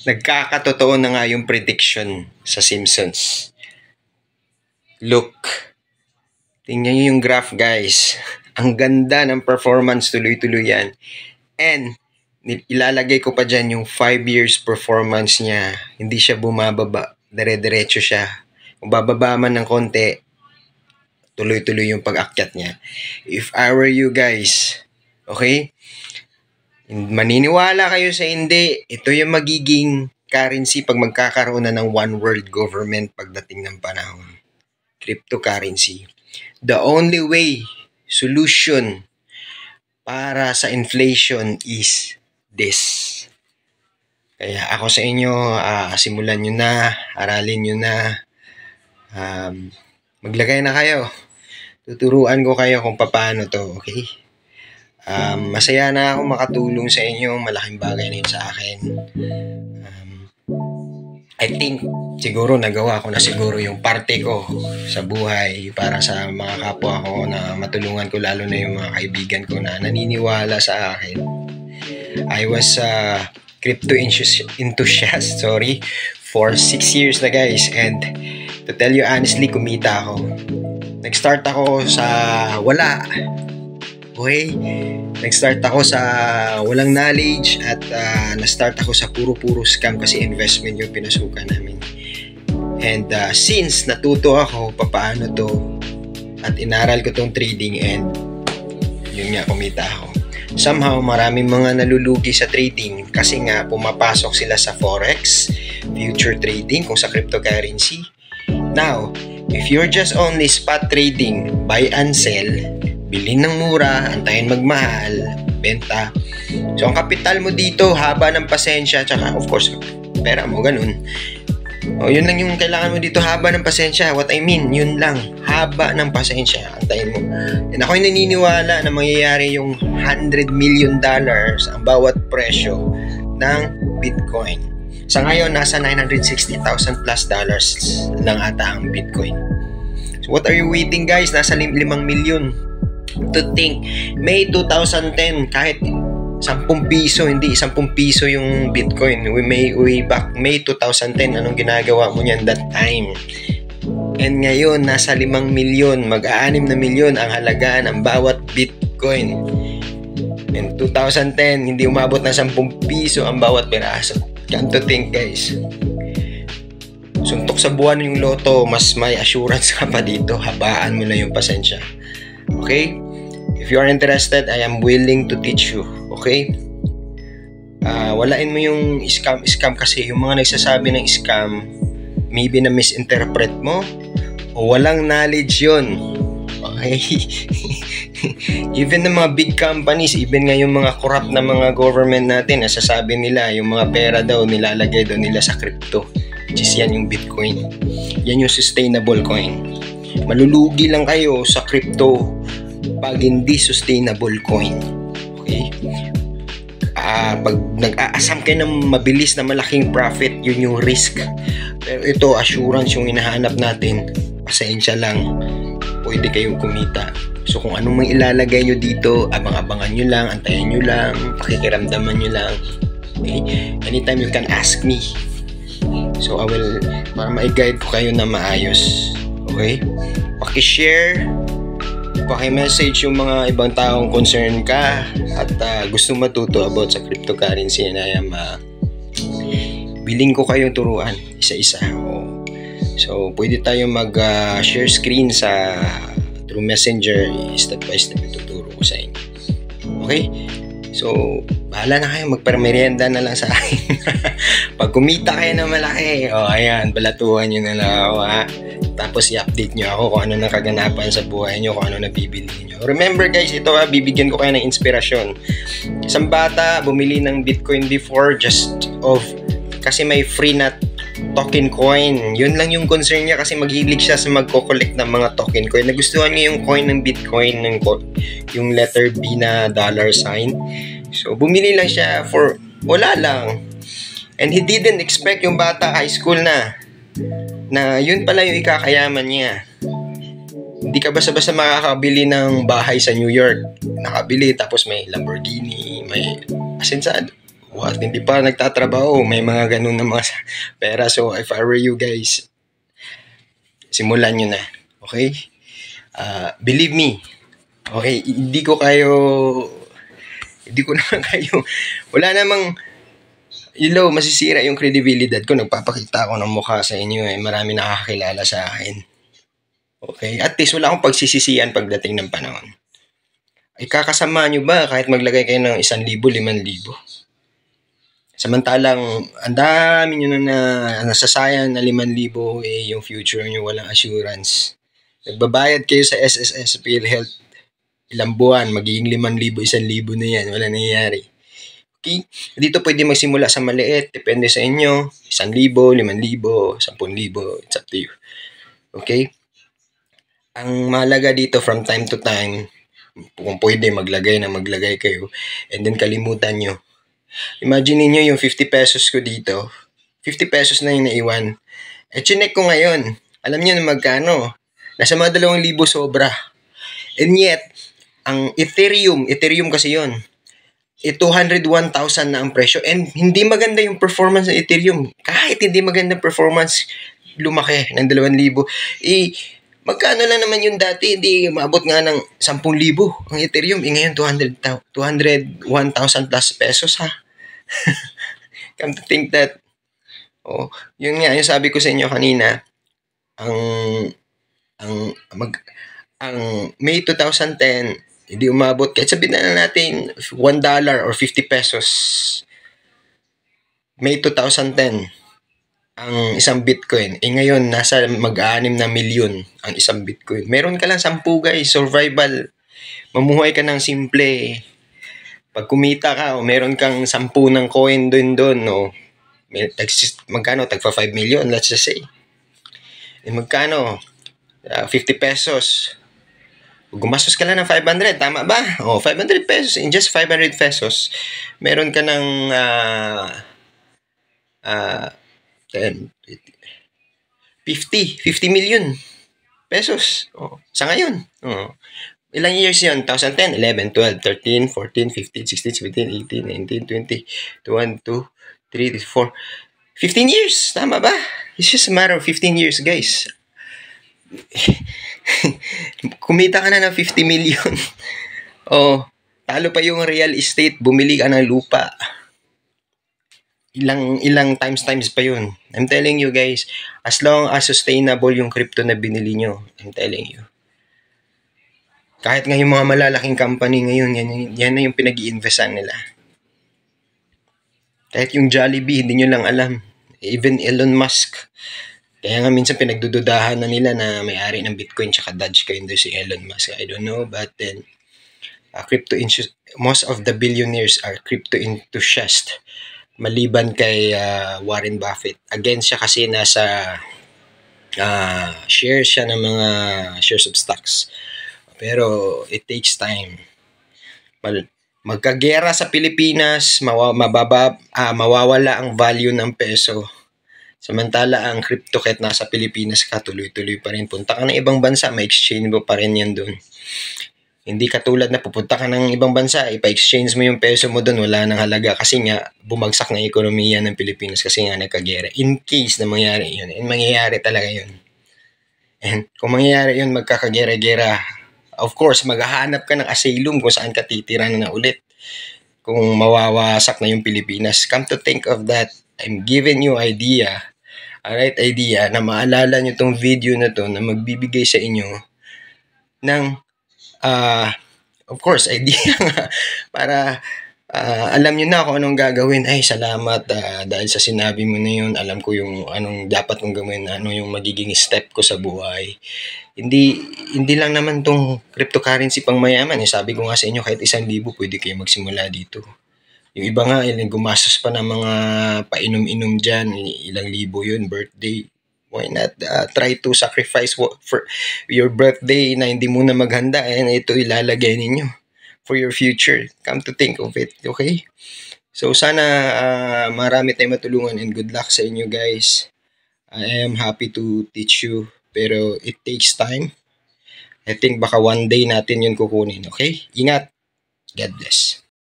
Nagkakatotoo na nga yung prediction sa Simpsons. Look, tingnan nyo yung graph guys. Ang ganda ng performance, tuloy-tuloy yan. And ilalagay ko pa dyan yung 5 years performance niya. Hindi siya bumababa. Dire-diretso siya. Kung bababa man ng konti, tuloy-tuloy yung pag-akyat niya. If I were you guys, okay? Maniniwala kayo sa hindi, ito yung magiging currency pag magkakaroon na ng one world government pagdating ng panahon. Cryptocurrency. The only way, solution para sa inflation is this. Kaya ako sa inyo, simulan nyo na, aralin nyo na, maglagay na kayo. Tuturuan ko kayo kung paano to, okay? Masaya na ako makatulong sa inyo. Malaking bagay na yun sa akin. I think siguro nagawa ko na siguro yung parte ko sa buhay para sa mga kapwa ko na matulungan ko, lalo na yung mga kaibigan ko na naniniwala sa akin. I was a crypto enthusiast, for 6 years na guys, and to tell you honestly, kumita ako. Nag-start ako sa wala. Okay? Nag-start ako sa walang knowledge at na-start ako sa puro scam kasi investment yung pinasukan namin. And since natuto ako paano to at inaral ko tong trading, and yun nga, kumita ako. Somehow maraming mga nalulugi sa trading kasi nga pumapasok sila sa forex, future trading, kung sa cryptocurrency. Now, if you're just only spot trading, buy and sell, bilhin ng mura, antayin magmahal, benta. So, ang kapital mo dito, haba ng pasensya, tsaka of course, pera mo, ganun. O, yun lang yung kailangan mo dito, haba ng pasensya. What I mean, yun lang, haba ng pasensya, antayin mo. And ako'y naniniwala na mangyayari yung $100 million ang bawat presyo ng Bitcoin. Sa ngayon, nasa $960,000 plus lang ata ang Bitcoin. So, what are you waiting guys? Nasa 5 million. To think, May 2010, kahit 10 piso, hindi 10 piso yung Bitcoin. Way back May 2010, anong ginagawa mo niyan that time? And ngayon, nasa 5 million, mag-6 na milyon ang halaga ng bawat Bitcoin. And 2010, hindi umabot na 10 piso ang bawat peraso. Can't to think guys. Suntok sa buwan yung loto, mas may assurance ka pa dito. Habaan mo na yung pasensya. Okay? If you are interested, I am willing to teach you. Okay? Walain mo yung scam kasi yung mga nagsasabi ng scam, maybe na misinterpret mo o walang knowledge yun. Okay? Even the mga big companies, even nga yung mga corrupt na mga government natin, nasasabi nila yung mga pera daw nilalagay daw nila sa crypto, which is yan yung Bitcoin. Yan yung sustainable coin. Malulugi lang kayo sa crypto pag hindi sustainable coin. Okay? Pag nag-aasam kayo ng mabilis na malaking profit, yun yung risk. Pero ito, assurance yung hinahanap natin. Pasensya lang, pwede kayong kumita. So kung anong mang ilalagay nyo dito, abang-abangan nyo lang, antayin nyo lang, pakikiramdaman nyo lang. Okay? Anytime you can ask me. So I will, para ma-guide ko kayo na maayos. Okay? Paki-share, paki-message yung mga ibang taong concerned ka at gusto matuto about sa cryptocurrency, and I am willing ko kayong turuan isa-isa. So pwede tayong mag-share screen sa through Messenger, step by step ituturo ko sa inyo. Okay? So, bahala na kayo, magpermerienda na lang sa akin. Pag kumita kayo na malaki, ayan, balatuhan nyo na lang ako, ha? Tapos i-update nyo ako kung ano nang kaganapan sa buhay nyo, kung ano nabibili nyo. Remember guys, ito bibigyan ko kayo ng inspirasyon. Isang bata, bumili ng Bitcoin before kasi may free na token coin. Yun lang yung concern niya kasi maghilig siya sa magko-collect ng mga token coin. Nagustuhan niya yung coin ng Bitcoin, yung letter B na $sign. So, bumili lang siya for wala lang. And he didn't expect yung bata high school na yun pala yung ikakayaman niya. Hindi ka basta-basta makakabili ng bahay sa New York. Nakabili tapos may Lamborghini, may asin sa What, hindi pa nagtatrabaho, may mga ganun na mga pera. So if I were you guys, simulan nyo na. Okay? Believe me. Okay? Hindi ko naman kayo, wala namang, masisira yung credibility ko. Nagpapakita ako ng mukha sa inyo eh. Marami nakakakilala sa akin. Okay? At least wala akong pagsisisihan pagdating ng panahon. Ay kakasama nyo ba kahit maglagay kayo ng 1,000, 5,000? Samantalang ang dami nyo na nasasayang na 5,000 eh, yung future nyo walang assurance. Nagbabayad kayo sa SSS PhilHealth ilang buwan, magiging 5,000, 1,000 na yan, wala nangyayari. Okay? Dito pwede magsimula sa maliit, depende sa inyo, 1,000, 5,000, 10,000, it's up to you. Okay? Ang mahalaga dito from time to time, kung pwede maglagay kayo, and then kalimutan nyo. Imagine niyo yung 50 pesos ko dito, 50 pesos na yung naiwan. Chinek ko ngayon, alam niyo na magkano? Nasa mga 2,000 sobra. And yet, ang Ethereum kasi yon, 201,000 na ang presyo. And hindi maganda yung performance ng Ethereum. Kahit hindi maganda performance, lumaki ng 2,000. Magkano lang naman yung dati, hindi maabot nga ng 10,000 ang Ethereum. Ngayon, 201,000 plus pesos ha. Come to think that, yun nga, yung sabi ko sa inyo kanina, ang May 2010, hindi umabot, kahit sabihin na natin $1 or 50 pesos. May 2010, ang isang Bitcoin. Ngayon, nasa mag-6 na milyon ang isang Bitcoin. Meron ka lang 10 guys, survival. Mamuhay ka ng simple. Pag kumita ka, meron kang 10 ng coin doon, magkano? Tagpa 5 million, let's just say. Magkano? 50 pesos. Gumastos ka lang ng 500, tama ba? 500 pesos. In just 500 pesos, meron ka ng 10, 50 million pesos. Sa ngayon. Ilang years yun? 2010, 11, 12, 13, 14, 15, 16, 17, 18, 19, 20, 21, 2, 3, 4, 15 years. Tama ba? It's just a matter of 15 years, guys. Kumita ka na ng 50 million. Talo pa yung real estate. Bumili ka ng lupa. Ilang times pa yun. I'm telling you guys, as long as sustainable yung crypto na binili nyo, I'm telling you. Kahit nga yung mga malalaking company ngayon, yan na yung pinag-i-investan nila. Kahit yung Jollibee, hindi nyo lang alam. Even Elon Musk. Kaya nga minsan pinagdududahan na nila na may-ari ng Bitcoin tsaka Dogecoin doon si Elon Musk. I don't know, but then most of the billionaires are crypto enthusiasts. Maliban kay Warren Buffett. Again, siya kasi nasa shares siya ng mga shares of stocks. Pero it takes time. Magkagera sa Pilipinas, mawawala ang value ng peso. Samantala, ang crypto kahit nasa Pilipinas ka, tuloy-tuloy pa rin. Punta ka ng ibang bansa, may exchange mo pa rin yan doon. Hindi katulad na pupunta ka ng ibang bansa, ipa-exchange mo yung peso mo doon, wala nang halaga. Kasi nga, bumagsak ng ekonomiya ng Pilipinas kasi nga nagkagera. In case na mangyari yun, and mangyayari talaga yun. And kung mangyayari yun, magkakagera-gera, of course, maghahanap ka ng asylum kung saan ka titira na ulit. Kung mawawasak na yung Pilipinas. Come to think of that, I'm giving you idea na maalala nyo tong video na to na magbibigay sa inyo ng of course idea nga para alam nyo na kung anong gagawin. Ay, salamat dahil sa sinabi mo na yun, alam ko yung anong dapat kong gawin, ano yung magiging step ko sa buhay. Hindi lang naman tong cryptocurrency pang mayaman. Sabi ko nga sa inyo, kahit 1,000 pwede kayo magsimula dito. Yung iba nga, gumastos pa ng mga painom-inom dyan, ilang libo yun, birthday. Why not try to sacrifice for your birthday na hindi muna maghanda and ito ilalagay ninyo for your future. Come to think of it, okay? So sana marami tayong matulungan and good luck sa inyo guys. I am happy to teach you pero it takes time. I think baka one day natin yun kukunin, okay? Ingat. God bless.